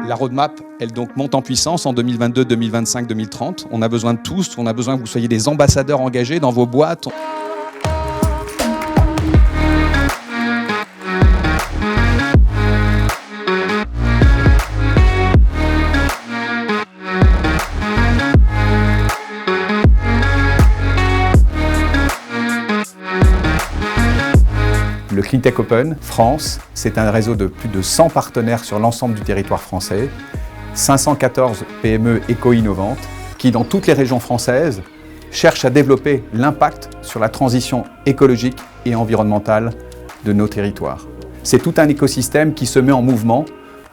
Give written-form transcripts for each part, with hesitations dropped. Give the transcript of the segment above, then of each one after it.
La roadmap, elle donc monte en puissance en 2022, 2025, 2030. On a besoin de tous, on a besoin que vous soyez des ambassadeurs engagés dans vos boîtes. Le Cleantech Open France, c'est un réseau de plus de 100 partenaires sur l'ensemble du territoire français, 514 PME éco-innovantes qui, dans toutes les régions françaises, cherchent à développer l'impact sur la transition écologique et environnementale de nos territoires. C'est tout un écosystème qui se met en mouvement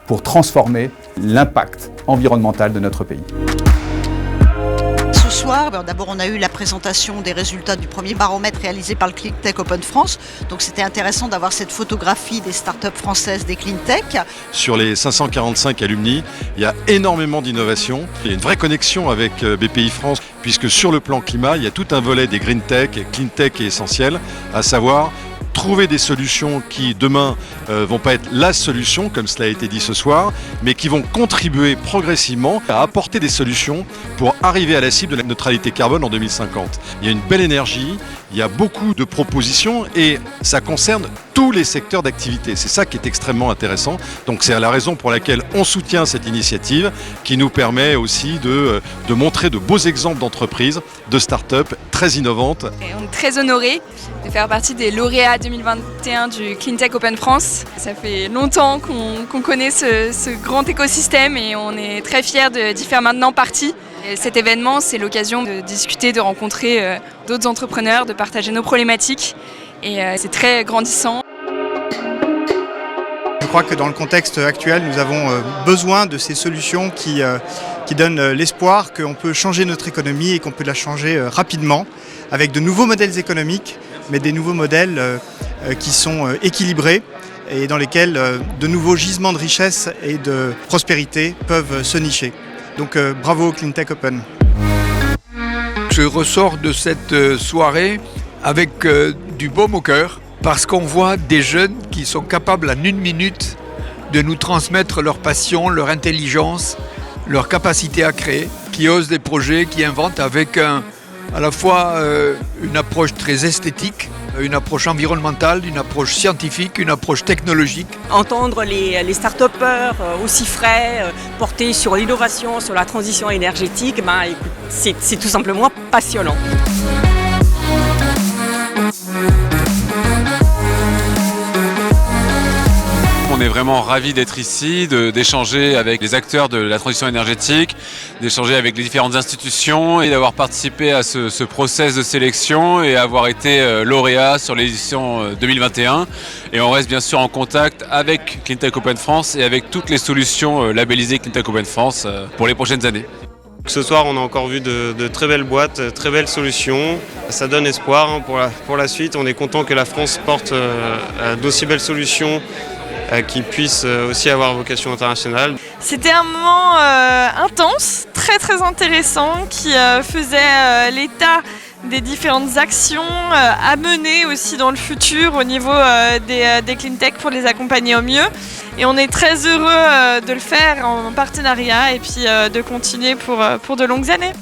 pour transformer l'impact environnemental de notre pays. Ce soir, d'abord on a eu la présentation des résultats du premier baromètre réalisé par le Cleantech Open France. Donc c'était intéressant d'avoir cette photographie des startups françaises des Cleantech. Sur les 545 alumni, il y a énormément d'innovations. Il y a une vraie connexion avec BPI France, puisque sur le plan climat, il y a tout un volet des Green Tech et Cleantech est essentiel, à savoir trouver des solutions qui demain vont pas être la solution comme cela a été dit ce soir, mais qui vont contribuer progressivement à apporter des solutions pour arriver à la cible de la neutralité carbone en 2050. Il y a une belle énergie, il y a beaucoup de propositions et ça concerne tous les secteurs d'activité. C'est ça qui est extrêmement intéressant. Donc c'est la raison pour laquelle on soutient cette initiative qui nous permet aussi de montrer de beaux exemples d'entreprises, de start-up très innovantes. Et on est très honorés de faire partie des lauréats 2021 du Cleantech Open France. Ça fait longtemps qu'on connaît ce grand écosystème et on est très fiers d'y faire maintenant partie. Et cet événement, c'est l'occasion de discuter, de rencontrer d'autres entrepreneurs, de partager nos problématiques et c'est très grandissant. Je crois que dans le contexte actuel, nous avons besoin de ces solutions qui donnent l'espoir qu'on peut changer notre économie et qu'on peut la changer rapidement avec de nouveaux modèles économiques, mais des nouveaux modèles qui sont équilibrés et dans lesquels de nouveaux gisements de richesse et de prospérité peuvent se nicher. Donc bravo au Cleantech Open. Je ressors de cette soirée avec du baume au cœur parce qu'on voit des jeunes qui sont capables en 1 minute de nous transmettre leur passion, leur intelligence, leur capacité à créer, qui osent des projets, qui inventent avec à la fois une approche très esthétique, une approche environnementale, une approche scientifique, une approche technologique. Entendre les start-upers aussi frais, porter sur l'innovation, sur la transition énergétique, c'est tout simplement passionnant. On est vraiment ravis d'être ici, d'échanger avec les acteurs de la transition énergétique, d'échanger avec les différentes institutions et d'avoir participé à ce process de sélection et avoir été lauréat sur l'édition 2021. Et on reste bien sûr en contact avec Cleantech Open France et avec toutes les solutions labellisées Cleantech Open France pour les prochaines années. Ce soir, on a encore vu de très belles boîtes, très belles solutions. Ça donne espoir pour la suite. On est content que la France porte d'aussi belles solutions qui puissent aussi avoir vocation internationale. C'était un moment intense, très intéressant, qui faisait l'état des différentes actions à mener aussi dans le futur au niveau des Cleantech pour les accompagner au mieux. Et on est très heureux de le faire en partenariat et puis de continuer pour de longues années.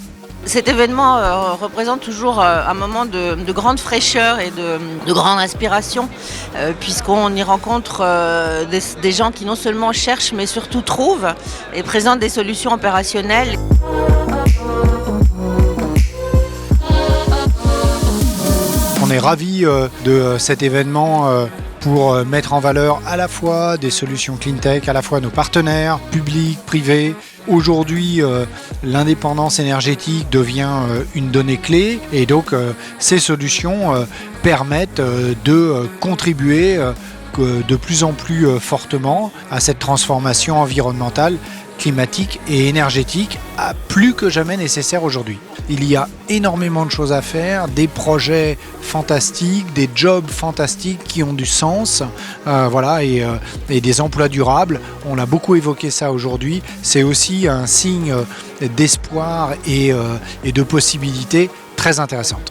Cet événement représente toujours un moment de grande fraîcheur et de grande inspiration, puisqu'on y rencontre des gens qui non seulement cherchent, mais surtout trouvent et présentent des solutions opérationnelles. On est ravis de cet événement pour mettre en valeur à la fois des solutions Cleantech, à la fois nos partenaires publics, privés. Aujourd'hui, l'indépendance énergétique devient une donnée clé et donc ces solutions permettent de contribuer de plus en plus fortement à cette transformation environnementale, climatique et énergétique, plus que jamais nécessaire aujourd'hui. Il y a énormément de choses à faire, des projets fantastiques, des jobs fantastiques qui ont du sens, et des emplois durables. On a beaucoup évoqué ça aujourd'hui. C'est aussi un signe d'espoir et de possibilités très intéressantes.